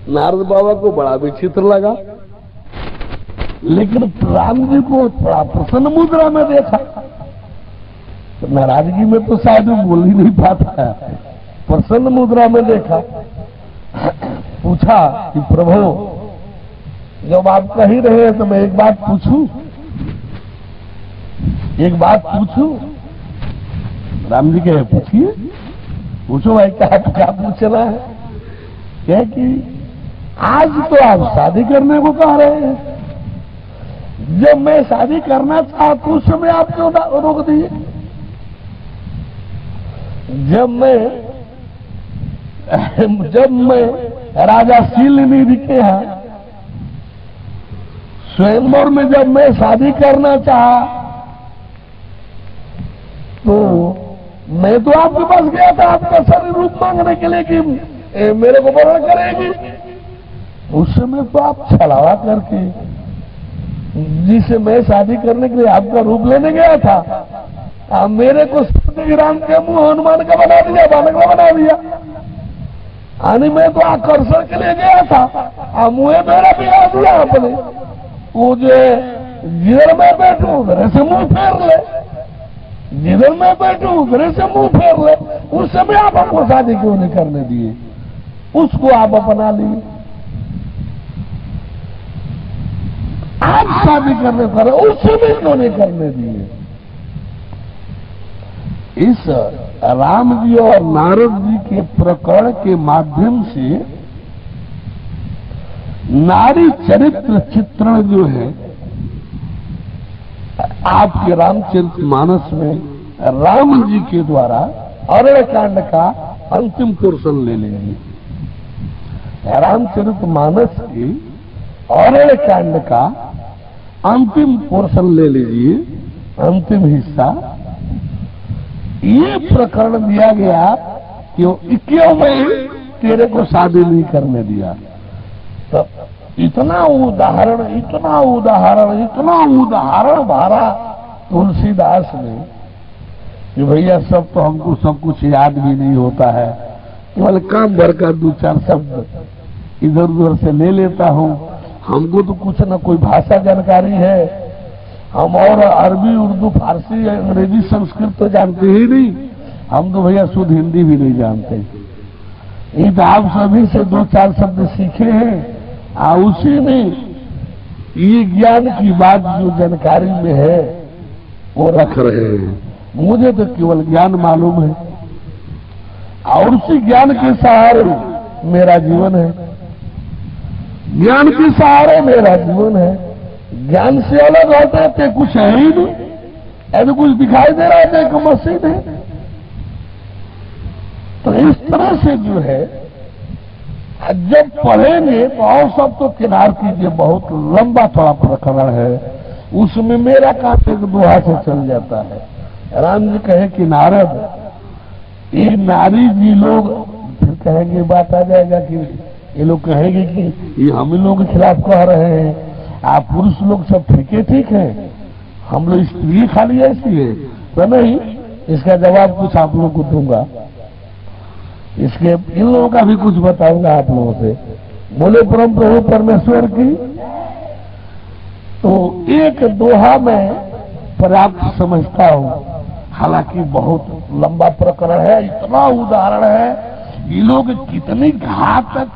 नारद बाबा को बड़ा विचित्र लगा, लेकिन राम जी को थोड़ा प्रसन्न मुद्रा में देखा। तो नाराजगी में तो शायद वो बोल ही नहीं पाता है, प्रसन्न मुद्रा में देखा। पूछा कि प्रभु, जब आप कह ही रहे हैं तो मैं एक बात पूछूं, एक बात पूछूं? राम जी कहे पूछिए, पूछो भाई, क्या पूछना है? क्या कि आज तो आप शादी करने को कह रहे हैं, जब मैं शादी करना चाहा तो उस समय आप क्यों रोक दिए? जब मैं राजा शीलनिधि के यहाँ स्वयंवर में जब मैं शादी करना चाहा तो मैं तो आपके पास गया था आपका शरीर रूप मांगने के लिए कि मेरे को वर्ण करेगी। उस समय तो आप छलावा करके जिसे मैं शादी करने के लिए आपका रूप लेने गया था, आप मेरे को राम के मुंह हनुमान का बना दिया, बालक का बना दिया। यानी मैं तो आकर्षण के लिए गया था, आप मुंह मेरा बिगा दिया आपने। वो जो जिधर मैं बैठू उधर से मुंह फेर ले, जिधर मैं बैठू उधर से मुंह फेर ले। उस समय आप हमको शादी क्यों नहीं करने दिए? उसको आप अपना लिए, आप शादी करने पर उस समय क्यों नहीं करने दिए? इस राम जी और नारद जी के प्रकरण के माध्यम से नारी चरित्र चित्रण जो है आपके रामचरितमानस में राम जी के द्वारा अरण्यकांड का अंतिम पोर्शन ले लेंगे। रामचरितमानस के अरण्यकांड का अंतिम पोर्शन ले लीजिए, अंतिम हिस्सा। ये प्रकरण दिया गया कि क्यों मैं तेरे को शादी नहीं करने दिया। तो इतना उदाहरण भरा तुलसीदास ने कि भैया सब तो हमको सब कुछ याद भी नहीं होता है, केवल काम भर का दो चार शब्द इधर उधर से ले लेता हूँ। हमको तो कुछ न कोई भाषा जानकारी है, हम और अरबी उर्दू फारसी अंग्रेजी संस्कृत तो जानते ही नहीं, हम तो भैया शुद्ध हिंदी भी नहीं जानते। ये तो आप सभी से दो चार शब्द सीखे हैं, उसी में ये ज्ञान की बात जो जानकारी में है वो रख रहे हैं। मुझे तो केवल ज्ञान मालूम है और उसी ज्ञान के सहारे मेरा जीवन है, ज्ञान के सहारे मेरा जीवन है। ज्ञान से अलग होते थे कुछ है ही नहीं, ऐसे कुछ दिखाई दे रहा था कि मशीन है। तो इस तरह से जो है जब पढ़ेंगे तो और सब तो किनार कीजिए, बहुत लंबा थोड़ा प्रकरण है, उसमें मेरा काम एक दोहा से चल जाता है। राम जी कहे कि नारद, ये नारी जी लोग फिर कहेंगे, बात आ जाएगा कि ये लोग कहेंगे कि ये हम लोगों के खिलाफ कह रहे हैं, आप पुरुष लोग सब ठीक है, हम लोग स्त्री खाली ऐसी है तो नहीं। इसका जवाब कुछ आप लोगों को दूंगा, इसके इन लोगों का भी कुछ बताऊंगा आप लोगों से। बोले परम प्रभु परमेश्वर की। तो एक दोहा में पर्याप्त समझता हूं, हालांकि बहुत लंबा प्रकरण है, इतना उदाहरण है। ये लोग कितनी घातक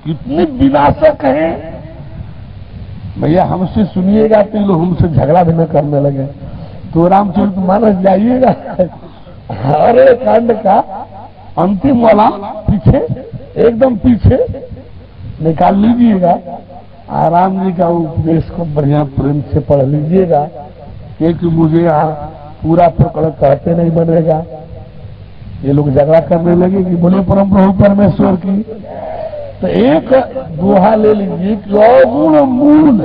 कितनी विनाशक हैं। भैया हमसे सुनिएगा तो ये लोग हमसे झगड़ा भी न करने लगे। तो रामचरितमानस जाइएगा, अरे कांड का अंतिम वाला पीछे, एकदम पीछे निकाल लीजिएगा। राम जी का उपदेश को बढ़िया प्रेम से पढ़ लीजिएगा, क्योंकि मुझे यहाँ पूरा प्रकरण कहते नहीं बनेगा। ये लोग झगड़ा करने लगे कि बोले परम प्रभु परमेश्वर की। तो एक दोहा ले लीजिए कि अवगुण मूल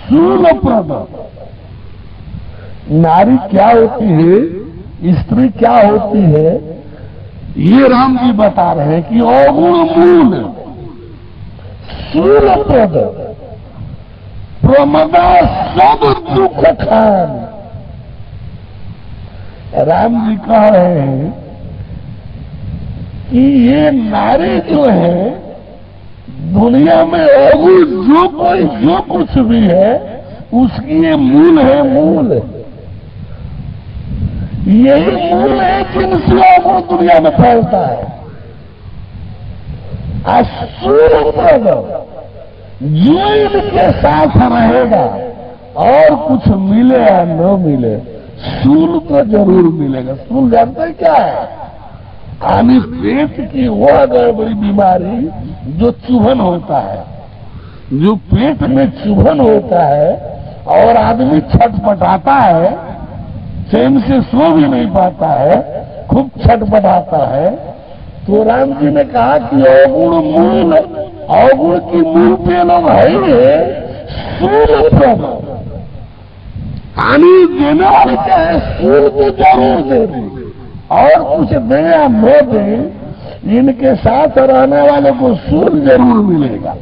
शूलप्रद। नारी क्या होती है, स्त्री क्या होती है, ये राम जी बता रहे हैं कि अवगुण मूल शूलप्रद प्रमदा सब दुख खान। राम जी कह रहे हैं कि ये नारी जो है दुनिया में और जो कोई जो कुछ भी है उसकी ये मूल है, मूल यही मूल है जिनसे और दुनिया में फैलता है। असूर जो इनके साथ रहेगा और कुछ मिले या न मिले, सूल तो जरूर मिलेगा। सूल जानते हैं क्या है? यानी पेट की वो अगर बड़ी बीमारी जो चुभन होता है, जो पेट में चुभन होता है और आदमी छटपटाता है, चैन से सो भी नहीं पाता है, खूब छटपटाता है, तो राम जी ने कहा कि अवगुण मूल, अवगुण की मूल पे लोग है सूल प्रभ। पानी देने वाले क्या है? सूल तो जरूर दे दे और कुछ दे या न दे, इनके साथ रहने वाले को सूल जरूर मिलेगा।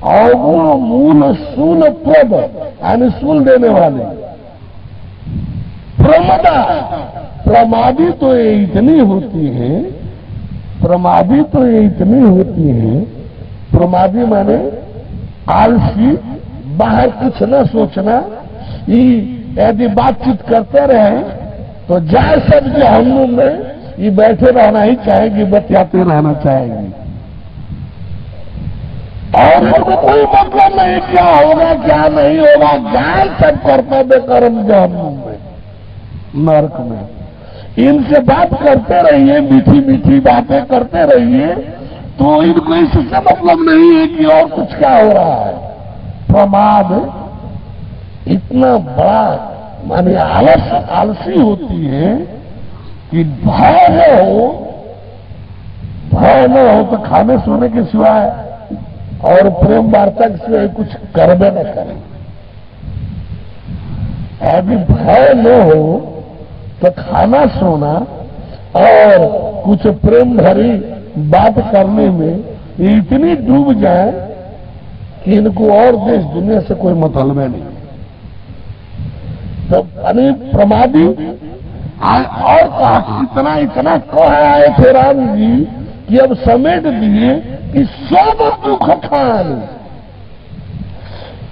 अवगुण मूल सूल प्रभ, यानी सूल देने वाले। प्रमदा, प्रमादी तो ये इतनी होती है, प्रमादी तो ये इतनी होती है, प्रमादी माने आलसी, बाहर कुछ न सोचना, यदि बातचीत करते रहे तो जाए सब जो हम लोग में ये बैठे रहना ही चाहेगी, बतियाते रहना चाहेगी और इनको कोई मतलब नहीं क्या होगा क्या नहीं होगा, जाए सब कर्तव्य कर्म जो हम लोग में नर्क में। इनसे बात करते रहिए, मीठी मीठी बातें करते रहिए, तो इनको इससे मतलब नहीं है कि और कुछ क्या हो रहा है। प्रमाद इतना बड़ा माने आलसी होती है कि भय न हो तो खाने सोने के सिवाय और प्रेम वार्ता के सिवाय कुछ करबे न करे। यदि भय न हो तो खाना सोना और कुछ प्रेम भरी बात करने में इतनी डूब जाए कि इनको और देश दुनिया से कोई मतलब नहीं। तो प्रमादी और इतना इतना कह आए थे राम जी कि अब समेट दिए कि सब दुख खान।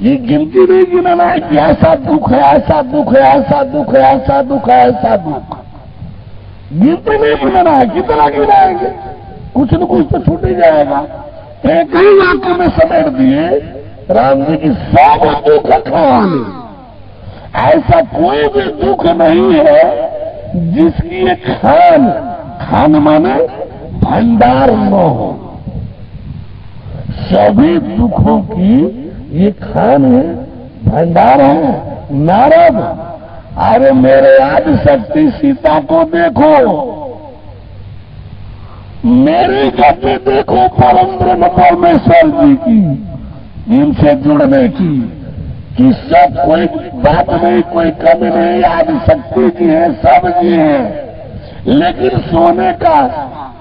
ये गिनती नहीं गिनाना है कि ऐसा दुख है, ऐसा दुख है, ऐसा दुख है, ऐसा दुख है, ऐसा दुख। गिनती नहीं गिनाना है, कितना गिनाएंगे, कुछ न कुछ तो छूट ही जाएगा। एक ही वाक्य में समेट दिए राम जी की सब दुख खान। ऐसा कोई भी दुख नहीं है जिसकी एक खान, खान माने भंडार न हो। सभी दुखों की ये खान है, भंडार है। नारद, अरे मेरे आदि शक्ति सीता को देखो, मेरी गति देखो परम ब्रह्म परमेश्वर जी की, इनसे जुड़ने की, कि सब कोई बात नहीं, कोई कमी नहीं, आदि शक्ति की है, सब जी है, लेकिन सोने का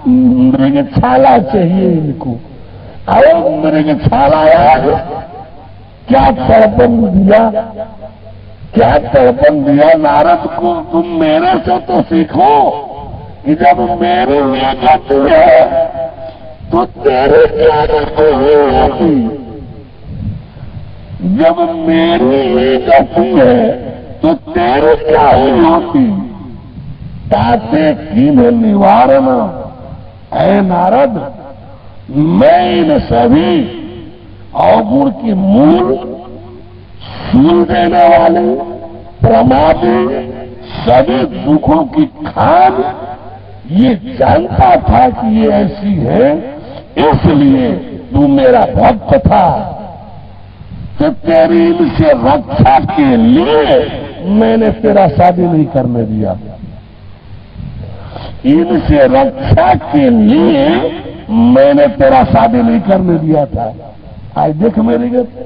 मृग छाला चाहिए इनको। और मृग छाला यार क्या तड़पन दिया, क्या तड़पन दिया नारद को। तुम मेरे से तो सीखो कि जब मेरी ये गति है तो तेरी क्या गति होती। जब मेरी ये गति है तो तेरी क्या होती। ताते किन निवारण, ऐ नारद मैं इन सभी अवगुण की मूल, सूल देने वाले, प्रमादी, सभी दुखों की खान ये जानता था कि ये ऐसी है, इसलिए तू मेरा भक्त था। तो तेरी इनसे रक्षा के लिए मैंने तेरा शादी नहीं करने दिया। इनसे रक्षा के लिए मैंने तेरा शादी नहीं करने दिया था। आज देख मेरी गति,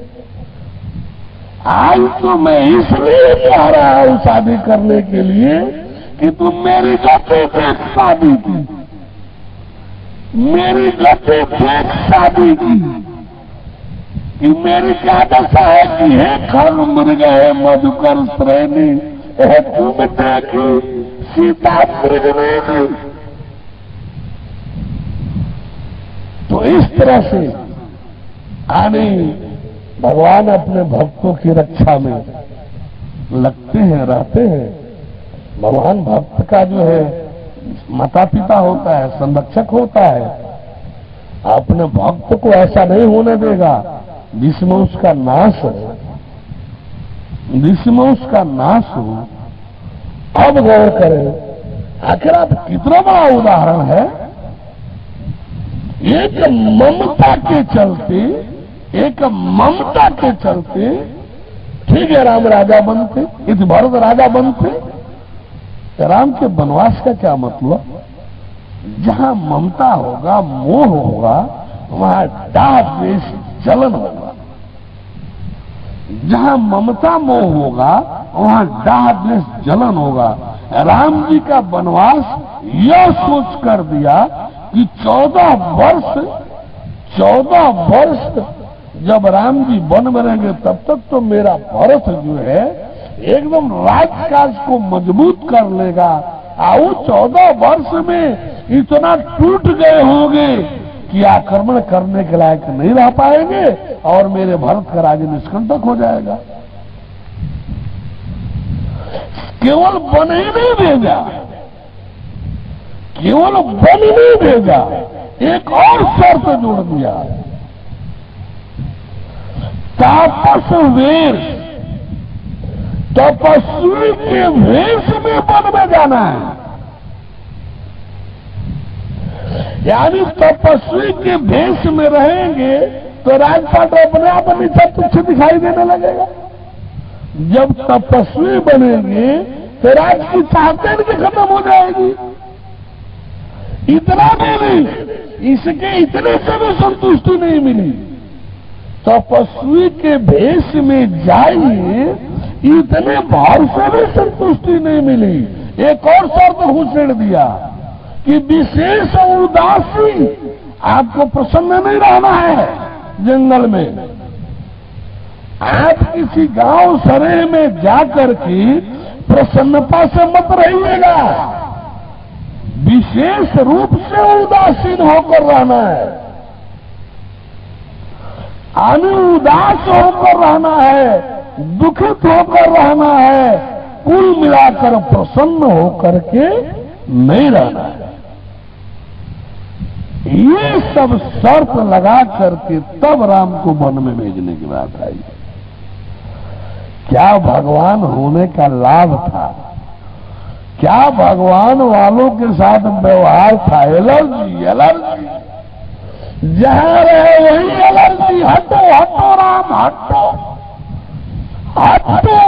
आज तो मैं इसलिए जा रहा हूं शादी करने के लिए कि तुम मेरी गति देख शादी की, मेरी गति देख शादी की, कि मेरी क्या दशा है कि हे खर मृग है मधुकर श्रेणी, तुम देखी सीता मृग में दी। तो इस तरह से आने भगवान अपने भक्तों की रक्षा में लगते हैं, रहते हैं। भगवान भक्त का जो है माता पिता होता है, संरक्षक होता है। अपने भक्त को ऐसा नहीं होने देगा जिसमें उसका नाश हो, जिसमें उसका नाश हो। अब गौर करें, आखिर आप कितना बड़ा उदाहरण है। एक ममता के चलते, एक ममता के चलते, ठीक है राम राजा बनते, इस भरत राजा बनते। राम के वनवास का क्या मतलब? जहां ममता होगा, मोह होगा, वहां डाह द्वेष जलन होगा। जहां ममता मोह होगा वहां डाह द्वेष जलन होगा। राम जी का वनवास यह सोच कर दिया कि 14 वर्ष जब राम जी वन में रहेंगे तब तक तो मेरा भरत जो है एकदम राजकाज को मजबूत कर लेगा। और 14 वर्ष में इतना टूट गए होंगे कि आक्रमण करने के लायक नहीं रह पाएंगे और मेरे भरत का राज्य निष्कंटक हो जाएगा। केवल वन ही नहीं भेजा, केवल वन नहीं भेजा, एक और शर्त जोड़ दिया, तापस वेश, तपस्वी के वेश में वन में जाना है। यानी तपस्वी के वेश में रहेंगे तो राजपाट अपने आप नीचा तुच्छ दिखाई देने लगेगा। जब तपस्वी बनेंगे तो राज की चाहते भी खत्म हो जाएगी। इतना भी नहीं, इसके इतने से भी संतुष्टि नहीं मिली। तपस्वी के भेष में जाइए, इतने भाव से भी संतुष्टि नहीं मिली। एक और शर्त घुसेड़ दिया कि विशेष उदासी, आपको प्रसन्न नहीं रहना है जंगल में। आप किसी गांव सरे में जाकर के प्रसन्नता से मत रहिएगा, विशेष रूप से उदासीन होकर रहना है। उदास होकर रहना है, दुखित होकर रहना है, कुल मिलाकर प्रसन्न होकर के नहीं रहना है। ये सब शर्त लगा करके तब राम को वन में भेजने की बात आई। क्या भगवान होने का लाभ था? क्या भगवान वालों के साथ व्यवहार था? एलर्जी, एलर्जी, जहां रहे वही एलर्जी। हटो हटो राम, हटो हटो,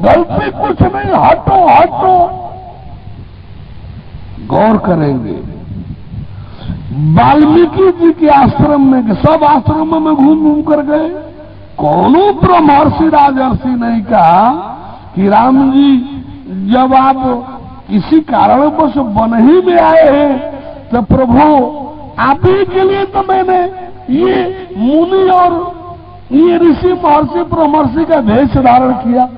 गलती कुछ नहीं, हटो हटो। गौर करेंगे, वाल्मीकि जी के आश्रम में, सब आश्रमों में घूम घूम कर गए, कौनों ब्रह्मर्षि राजर्षि नहीं कहा कि राम जी जब आप किसी कारणवश वन ही में आए हैं तो प्रभु आप ही के लिए तो मैंने ये मुनि और ये ऋषि महर्षि ब्रह्मर्षि का भेष धारण किया।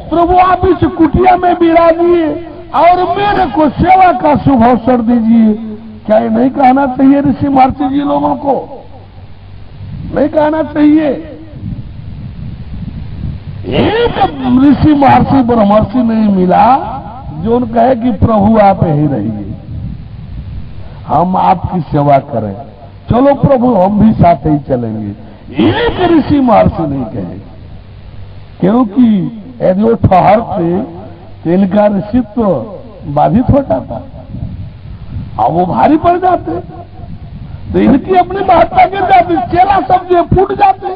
प्रभु आप इस कुटिया में विराजिए और मेरे को सेवा का शुभ अवसर दीजिए। क्या ये नहीं कहना चाहिए ऋषि महर्षि जी लोगों को? नहीं कहना चाहिए? एक ऋषि महर्षि ब्रह्मर्षि नहीं मिला जो कहे कि प्रभु आप ही रहिए, हम आपकी सेवा करें, चलो प्रभु हम भी साथ ही चलेंगे। एक ऋषि महर्षि नहीं कहे, क्योंकि यदि वो ठहरते तो इनका ऋषित्व बाधित हो जाता और वो भारी पड़ जाते, तो इनकी अपनी महत्ता गिर जाती। चेला सब जो फूट जाते,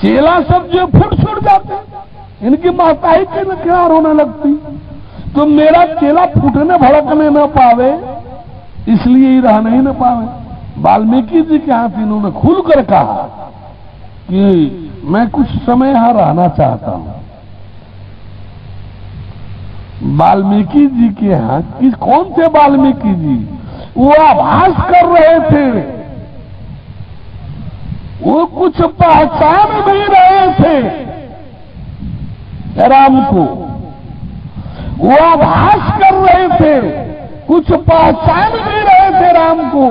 चेला सब जो फूट छूट जाते, इनकी महत्ता ही किनार होने लगती। तो मेरा चेला फूटने भड़कने न पावे इसलिए ही रहने ही न पावे। वाल्मीकि जी के हाथ इन्होंने खुलकर कहा कि मैं कुछ समय यहां रहना चाहता हूं। वाल्मीकि जी के यहां कौन थे वाल्मीकि जी? वो आभास कर रहे थे, वो कुछ पहचान नहीं रहे थे राम को। वो आभास कर रहे थे, कुछ पहचान भी रहे थे राम को।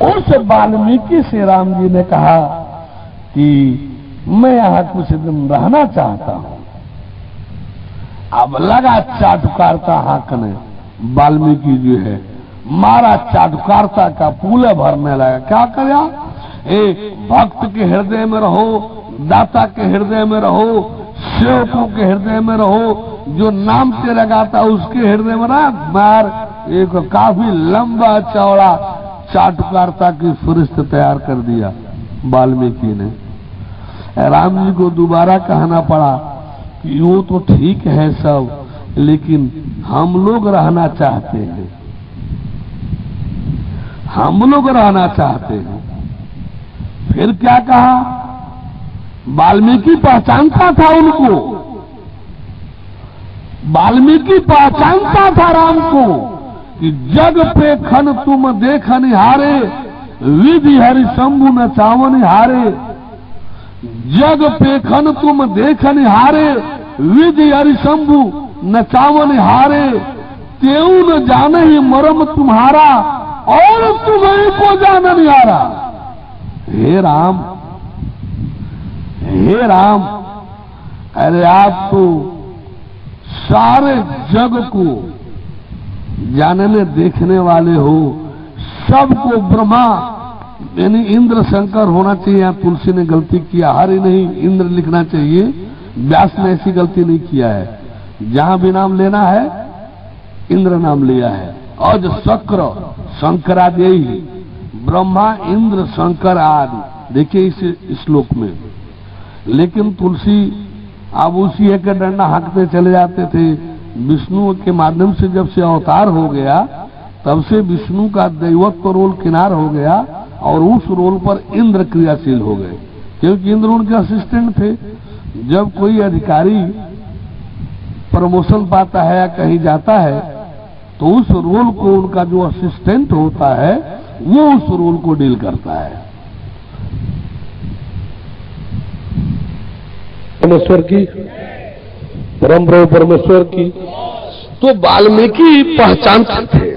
उस वाल्मीकि से राम जी ने कहा कि मैं यहां कुछ दिन रहना चाहता हूं। अब लगा चाटुकारिता हाकने, वाल्मीकि जी है मारा चाटुकारिता का पूले भरने लगा। क्या करा? भक्त के हृदय में रहो, दाता के हृदय में रहो, सेवकों के हृदय में रहो, जो नाम तेरा गाता उसके हृदय में रहा। मार एक काफी लंबा चौड़ा चाटुकारिता की फरिश्त तैयार कर दिया वाल्मीकि ने। राम जी को दोबारा कहना पड़ा कि वो तो ठीक है सब, लेकिन हम लोग रहना चाहते हैं, हम लोग रहना चाहते हैं। फिर क्या कहा? वाल्मीकि पहचानता था उनको, वाल्मीकि पहचानता था राम को कि जग पे खन तुम देख निहारे, विधि हरि शंभु न चावन हारे। जग पे खन तुम देख निहारे, विधि हरि शंभु न चावन हारे। तेऊ न जाने ही मरम तुम्हारा, और तुम्हें को जान निहारा। हे राम, हे राम, अरे आप तो सारे जग को जानने देखने वाले हो। सबको ब्रह्मा यानी इंद्र शंकर होना चाहिए। यहाँ तुलसी ने गलती किया, हरि नहीं इंद्र लिखना चाहिए। व्यास ने ऐसी गलती नहीं किया है। जहां भी नाम लेना है इंद्र नाम लिया है। अज शक्र शंकरादेहि, ब्रह्मा इंद्र शंकर आदि देखिए इस श्लोक में। लेकिन तुलसी अब उसी एक डंडा हाँकते चले जाते थे। विष्णु के माध्यम से जब से अवतार हो गया, तब से विष्णु का दैवत्व रोल किनार हो गया और उस रोल पर इंद्र क्रियाशील हो गए, क्योंकि इंद्र उनके असिस्टेंट थे। जब कोई अधिकारी प्रमोशन पाता है या कहीं जाता है, तो उस रोल को उनका जो असिस्टेंट होता है वो उस रोल को डील करता है। परमेश्वर की, परम प्रभु परमेश्वर की। तो वाल्मीकि पहचानते थे,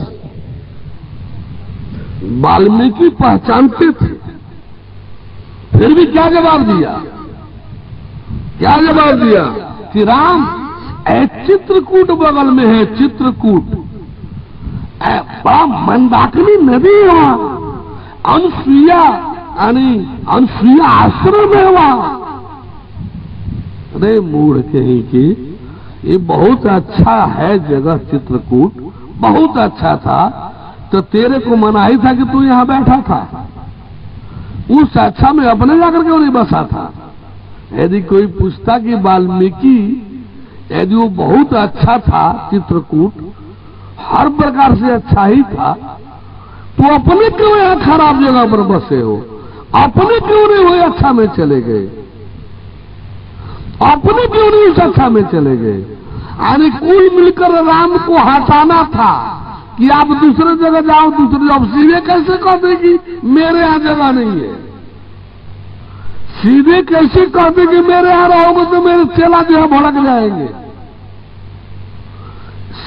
वाल्मीकि पहचानते थे। फिर भी क्या जवाब दिया? क्या जवाब दिया कि राम चित्रकूट बगल में है, चित्रकूट बड़ा मंदाकिनी नदी है वहां, अनुसुईया यानी अनुसुईया आश्रम है वहां। अरे मूढ़ कहीं की, ये बहुत अच्छा है जगह चित्रकूट, बहुत अच्छा था। तो तेरे को मनाही था कि तू यहां बैठा था, उस अच्छा में अपने जाकर क्यों नहीं बसा था? यदि कोई पूछता कि वाल्मीकि यदि वो बहुत अच्छा था, चित्रकूट हर प्रकार से अच्छा ही था, तो अपने क्यों यहां खराब जगह पर बसे हो? अपने क्यों नहीं हुए अच्छा में चले गए? अपने क्यों नहीं उस अच्छा में चले गए? यानी कुल मिलकर राम को हटाना था कि आप दूसरे जगह जाओ, दूसरी जगह। सीधे कैसे कह देगी मेरे यहां जगह नहीं है? सीधे कैसे कह देगी मेरे यहां रहोगे तो मेरे चेला जो है भड़क जाएंगे?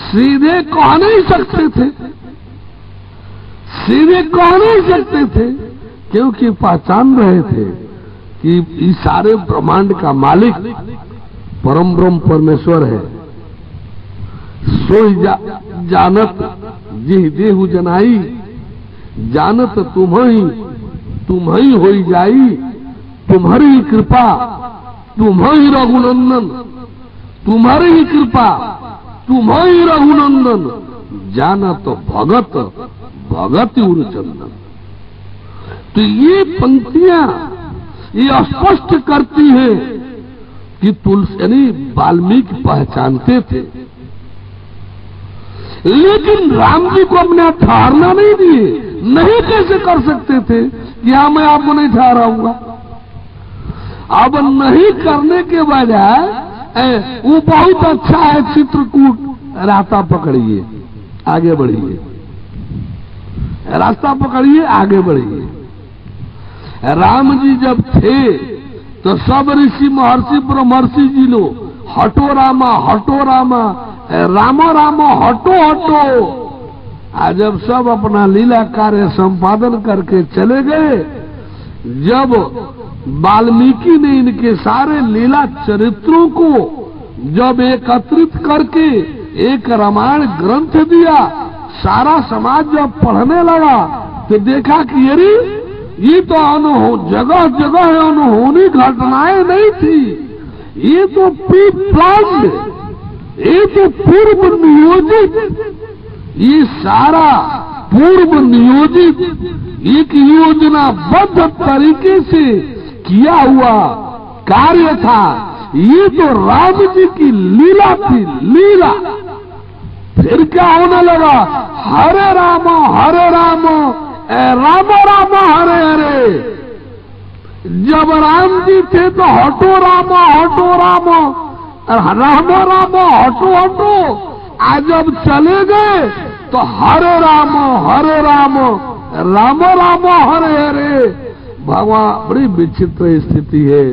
सीधे कह नहीं सकते थे, सीधे कह नहीं सकते थे, क्योंकि पहचान रहे थे कि इस सारे ब्रह्मांड का मालिक परम ब्रह्म परमेश्वर है। सोई जानत जिह देहु जनाई, जानत तुम्ही होई जाई। तुम्हारी कृपा, तुम्ही रघुनंदन, तुम्हारी कृपा, तुम्ही रघुनंदन। जानत भगत, भगत उरचंदन। तो ये पंक्तियां ये स्पष्ट करती है कि तुलसी यानी वाल्मीकि पहचानते थे, लेकिन राम जी को अपने ठहरना नहीं दिए। नहीं कैसे कर सकते थे कि हाँ मैं आपको नहीं ठहराऊंगा? अब नहीं करने के बजाय वो बहुत अच्छा है चित्रकूट, रास्ता पकड़िए आगे बढ़िए, रास्ता पकड़िए आगे बढ़िए। राम जी जब थे तो सब ऋषि महर्षि ब्रह्मर्षि जी लोग हटो रामा हटो रामा, रामा रामा हटो हटो। आज जब सब अपना लीला कार्य संपादन करके चले गए, जब वाल्मीकि ने इनके सारे लीला चरित्रों को जब एकत्रित करके एक रामायण ग्रंथ दिया, सारा समाज जब पढ़ने लगा तो देखा कि अरे ये तो जगह जगह अनहोनी घटनाएं नहीं थी, ये तो प्री प्लान्ड, ये तो पूर्व नियोजित, ये सारा पूर्व नियोजित एक योजनाबद्ध तरीके से किया हुआ कार्य था। ये तो राम जी की लीला थी, लीला। फिर क्या होने लगा, हरे राम राम राम हरे हरे। जब राम जी थे तो हटो राम राम हटो हटो। आज जब चले गए तो हरे राम राम राम हरे हरे। भगवान, बड़ी विचित्र स्थिति है,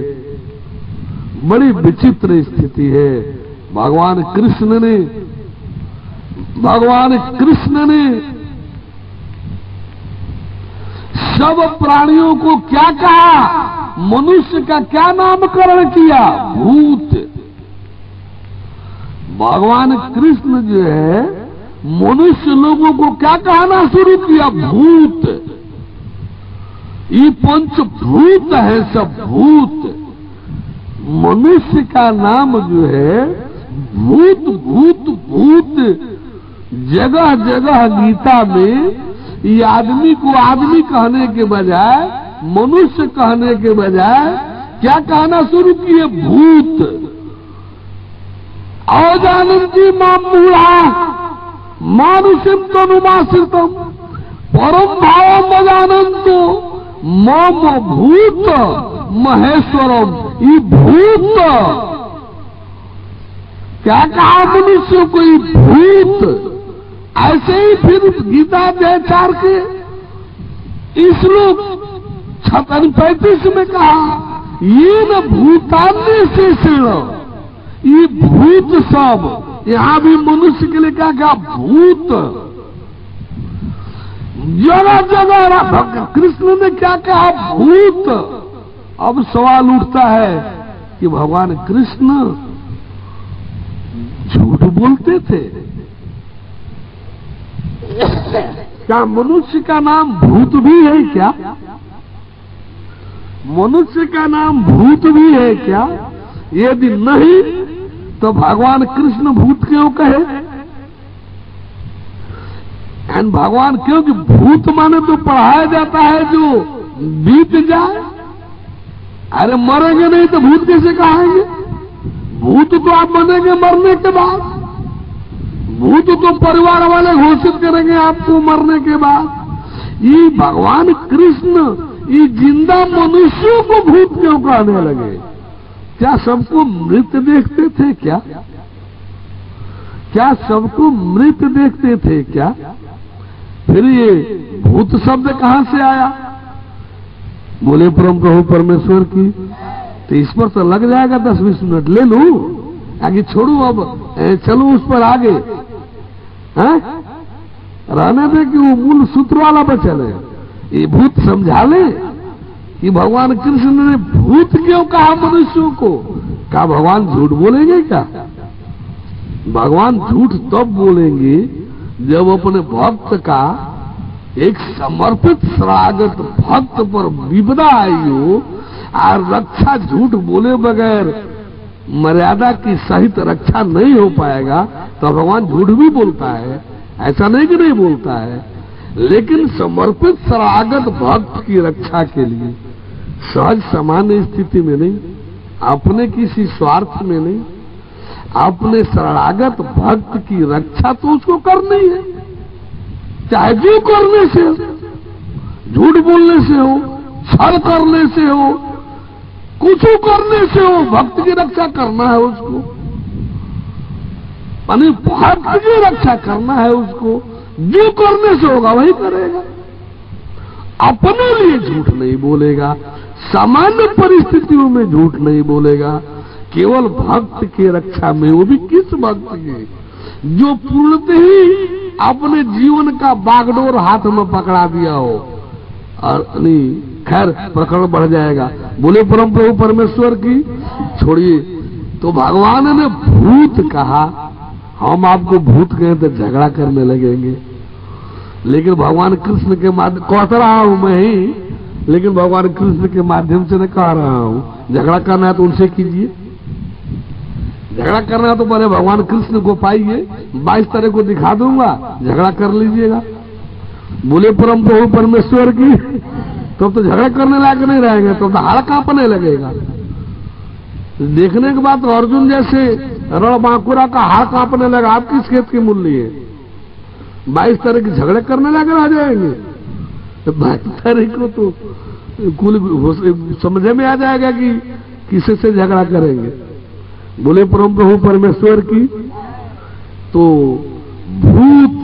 बड़ी विचित्र स्थिति है। भगवान कृष्ण ने सब प्राणियों को क्या कहा, मनुष्य का क्या नामकरण किया, भूत। भगवान कृष्ण जो है मनुष्य लोगों को क्या कहना शुरू किया, भूत। ये पंचभूत है, सब भूत। मनुष्य का नाम जो है भूत भूत भूत। जगह जगह गीता में ये आदमी को आदमी कहने के बजाय, मनुष्य कहने के बजाय क्या कहना शुरू किए, भूत। अजानन्ति मां मूढ़ा मानुषिम तनुमाश्रितम परम भावम अजानन्तो मम भूत महेश्वरम। ये भूत क्या कहा मनुष्य को, ये भूत। ऐसे ही फिर गीता अध्याय 4 के श्लोक 35 में कहा, ये न भूतान्य से शेष, ये भूत सब। यहां भी मनुष्य के लिए क्या कहा, भूत। जगह जगह कृष्ण ने क्या कहा, भूत। अब सवाल उठता है कि भगवान कृष्ण झूठ बोलते थे क्या? मनुष्य का नाम भूत भी है क्या? मनुष्य का नाम भूत भी है क्या? यदि नहीं तो भगवान कृष्ण भूत क्यों कहे? एंड भगवान क्योंकि भूत माने तो पढ़ाया जाता है जो बीत जाए। अरे मरेंगे नहीं तो भूत कैसे कहेंगे? भूत तो आप बनेंगे मरने के बाद। भूत तो परिवार वाले घोषित करेंगे आपको मरने के बाद। ये भगवान कृष्ण ये जिंदा मनुष्यों को भूत क्यों कहने लगे? क्या सबको मृत देखते थे क्या? क्या सबको मृत देखते थे क्या? फिर ये भूत शब्द कहां से आया? बोले परम प्रभु परमेश्वर की। तो इस पर तो लग जाएगा 10-20 मिनट, ले लूं आगे छोड़ू, अब चलो उस पर आगे। हैं? रहने दे कि वो मूल सूत्र वाला बचल है। ये भूत समझा ले कि भगवान कृष्ण ने भूत क्यों कहा मनुष्यों को। क्या भगवान झूठ बोलेंगे क्या? भगवान झूठ तब बोलेंगे जब अपने भक्त का, एक समर्पित शरणागत भक्त पर विपदा आई हो और रक्षा झूठ बोले बगैर मर्यादा की सहित रक्षा नहीं हो पाएगा तो भगवान झूठ भी बोलता है, ऐसा नहीं कि नहीं बोलता है। लेकिन समर्पित शरणागत भक्त की रक्षा के लिए सहज सामान्य स्थिति में नहीं, अपने किसी स्वार्थ में नहीं, अपने शरणागत भक्त की रक्षा तो उसको करनी है, चाहे जो करने से हो, झूठ बोलने से हो, छल करने से हो, कुछ करने से हो, भक्त की रक्षा करना है उसको। यानी भक्त की रक्षा करना है उसको, जो करने से होगा वही करेगा। अपने लिए झूठ नहीं बोलेगा, सामान्य परिस्थितियों में झूठ नहीं बोलेगा। केवल भक्त की रक्षा में, वो भी किस भक्त के, जो पूर्णतः ही अपने जीवन का बागडोर हाथ में पकड़ा दिया हो। और नहीं, खैर प्रकरण बढ़ जाएगा। बोले परम प्रभु परमेश्वर की, छोड़िए। तो भगवान ने भूत कहा, हम आपको भूत कहें तो झगड़ा करने लगेंगे। लेकिन भगवान कृष्ण के माध्यम, कह रहा हूं मैं ही, लेकिन भगवान कृष्ण के माध्यम से मैं कह रहा हूं, झगड़ा करना है तो उनसे कीजिए। झगड़ा करना है तो पहले भगवान कृष्ण को पाइए, 22 तारीख को दिखा दूंगा, झगड़ा कर लीजिएगा। बोले परम प्रभु परमेश्वर की, तो झगड़ा करने लायक नहीं रहेंगे, तो हाड़ कांपने लगेगा। देखने के बाद तो अर्जुन जैसे रण बांकुरा का हाड़ कांपने लगा, आप किस खेत की मूल्य है? 22 तारीख के झगड़े करने लगे आ जाएंगे। तो 22 तारीख को तो कुल समझे में आ जाएगा कि किसी से झगड़ा करेंगे। बोले परम प्रभु परमेश्वर की। तो भूत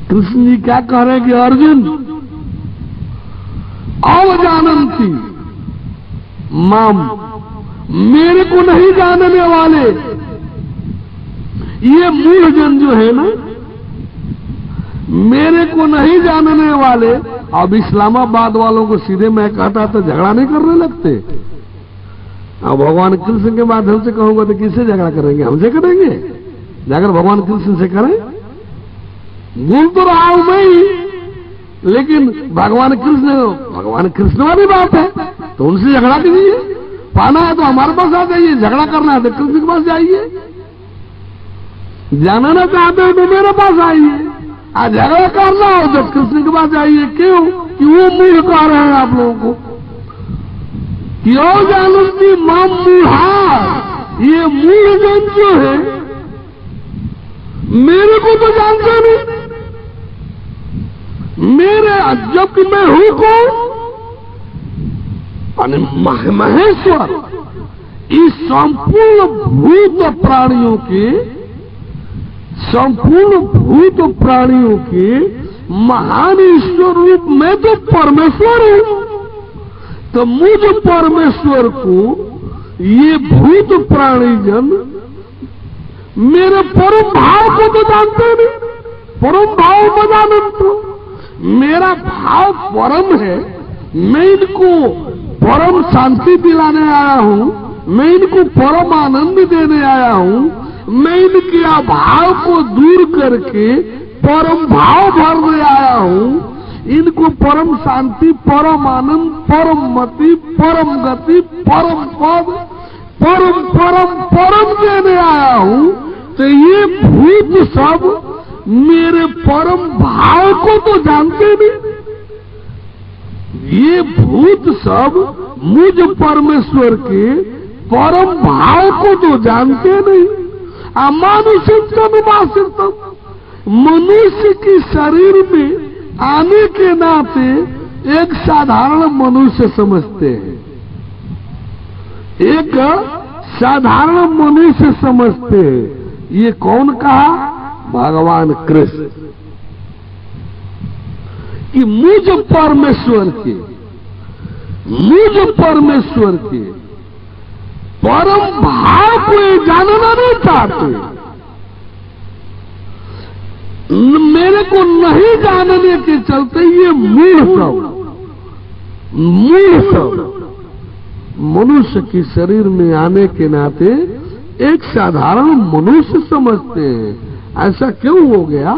कृष्ण जी क्या कह रहे हैं कि अर्जुन अवजानंती माम, मेरे को नहीं जानने वाले ये मूढ़ जन जो है ना, मेरे को नहीं जानने वाले। अब इस्लामाबाद वालों को सीधे मैं कहता तो झगड़ा नहीं करने लगते। अब भगवान कृष्ण के माध्यम से कहूंगा तो किससे झगड़ा करेंगे? हमसे करेंगे। जाकर भगवान कृष्ण से करें। बोल तो रहा हूं मैं ही, लेकिन भगवान कृष्ण वाली बात है, तो उनसे झगड़ा कीजिए। पाना है तो हमारे पास आ जाइए, झगड़ा करना है तो कृष्ण के पास जाइए, जानना चाहते हो तो मेरे पास आइए, आज झगड़ा करना हो तो कृष्ण के पास जाइए। क्यों? कि वो मूढ़ कह रहे हैं आप लोगों को, क्यों जानती माम मूढ़ा, ये मूढ़ जन जो है मेरे को तो जानते नहीं, मेरे जबकि मैं हूं कौन? महेश्वर। इस संपूर्ण भूत प्राणियों के महान ईश्वर रूप में तो परमेश्वर हूं। तो मुझ परमेश्वर को ये भूत प्राणी जन मेरे परम भाव को तो जानते नहीं। परम भाव मदानंद, मेरा भाव परम है, मैं इनको परम शांति दिलाने आया हूं, मैं इनको परम आनंद देने आया हूं, मैं इनके अभाव को दूर करके परम भाव भरने आया हूं। इनको परम शांति, परम आनंद, परम मति, परम गति, परम पद, परम परम परम देने आया हूं। तो ये भूत सब मेरे परम भाव को तो जानते नहीं। ये भूत सब मुझ परमेश्वर के परम भाव को तो जानते नहीं। अमानुषिकम, मनुष्य के शरीर में आने के नाते एक साधारण मनुष्य समझते हैं, एक साधारण मनुष्य समझते हैं। ये कौन कहा? भगवान कृष्ण कि मुझ परमेश्वर के परम भाव को जानना नहीं चाहते। मेरे को नहीं जानने के चलते ये मूढ़ सब मनुष्य के शरीर में आने के नाते एक साधारण मनुष्य समझते हैं। ऐसा क्यों हो गया?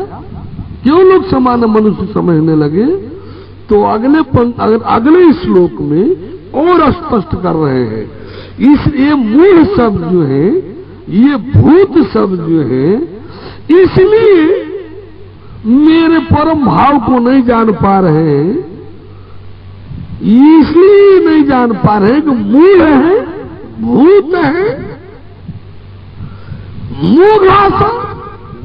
क्यों लोग सामान्य मनुष्य समझने लगे? तो अगले श्लोक में और स्पष्ट कर रहे हैं। ये मूढ़ शब्द जो है, ये भूत शब्द जो है, इसलिए मेरे परम भाव को नहीं जान पा रहे हैं, इसलिए नहीं जान पा रहे कि मूढ़ है, भूत है, मूढ़ आशा,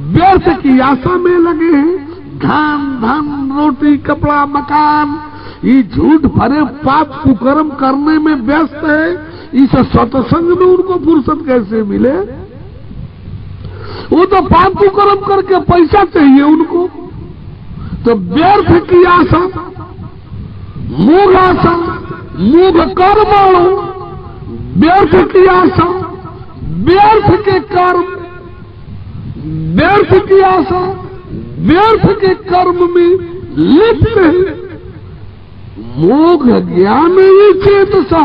व्यर्थ की आशा में लगे हैं। धन, रोटी, कपड़ा, मकान, ये झूठ भरे पाप कुकर्म करने में व्यस्त है। इस सत्संग में उनको फुर्सत कैसे मिले? वो तो पाप कुकर्म करके पैसा चाहिए उनको। तो व्यर्थ की आशा, मूढ़ आशा, मूढ़ कर्माणु, व्यर्थ की आशा, व्यर्थ के कर्म, व्यर्थ की आशा, व्यर्थ के कर्म में लिप्त है। मोघ ज्ञान ये चेतसा,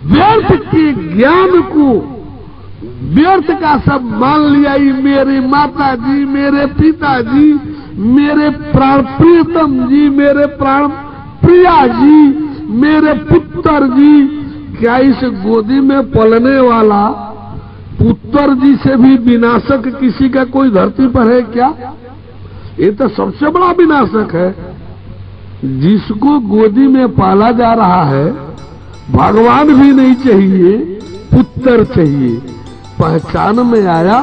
व्यर्थ के ज्ञान को व्यर्थ का सब मान लिया। ही मेरे माता जी, मेरे पिताजी, मेरे प्राण प्रियतम जी, मेरे प्राण प्रिया जी, मेरे पुत्र जी, क्या इस गोदी में पलने वाला पुत्र जी से भी विनाशक किसी का कोई धरती पर है क्या? ये तो सबसे बड़ा विनाशक है। जिसको गोदी में पाला जा रहा है, भगवान भी नहीं चाहिए, पुत्र चाहिए। पहचान में आया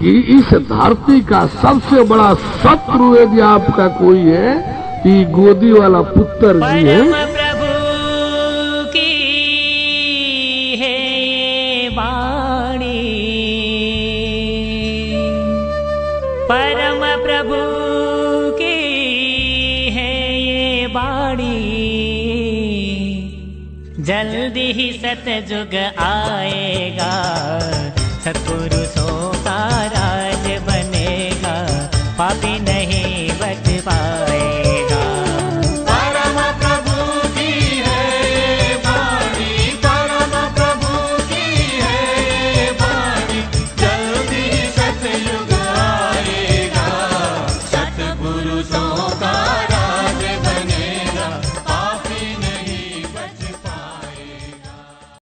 कि इस धरती का सबसे बड़ा शत्रु यदि आपका कोई है, कि गोदी वाला पुत्र जी है। प्रभु की है ये वाणी, परम प्रभु की है ये वाणी। जल्दी ही सतयुग आएगा, सत्पुरुषों का राज बनेगा, पापी नहीं बच पाएगा।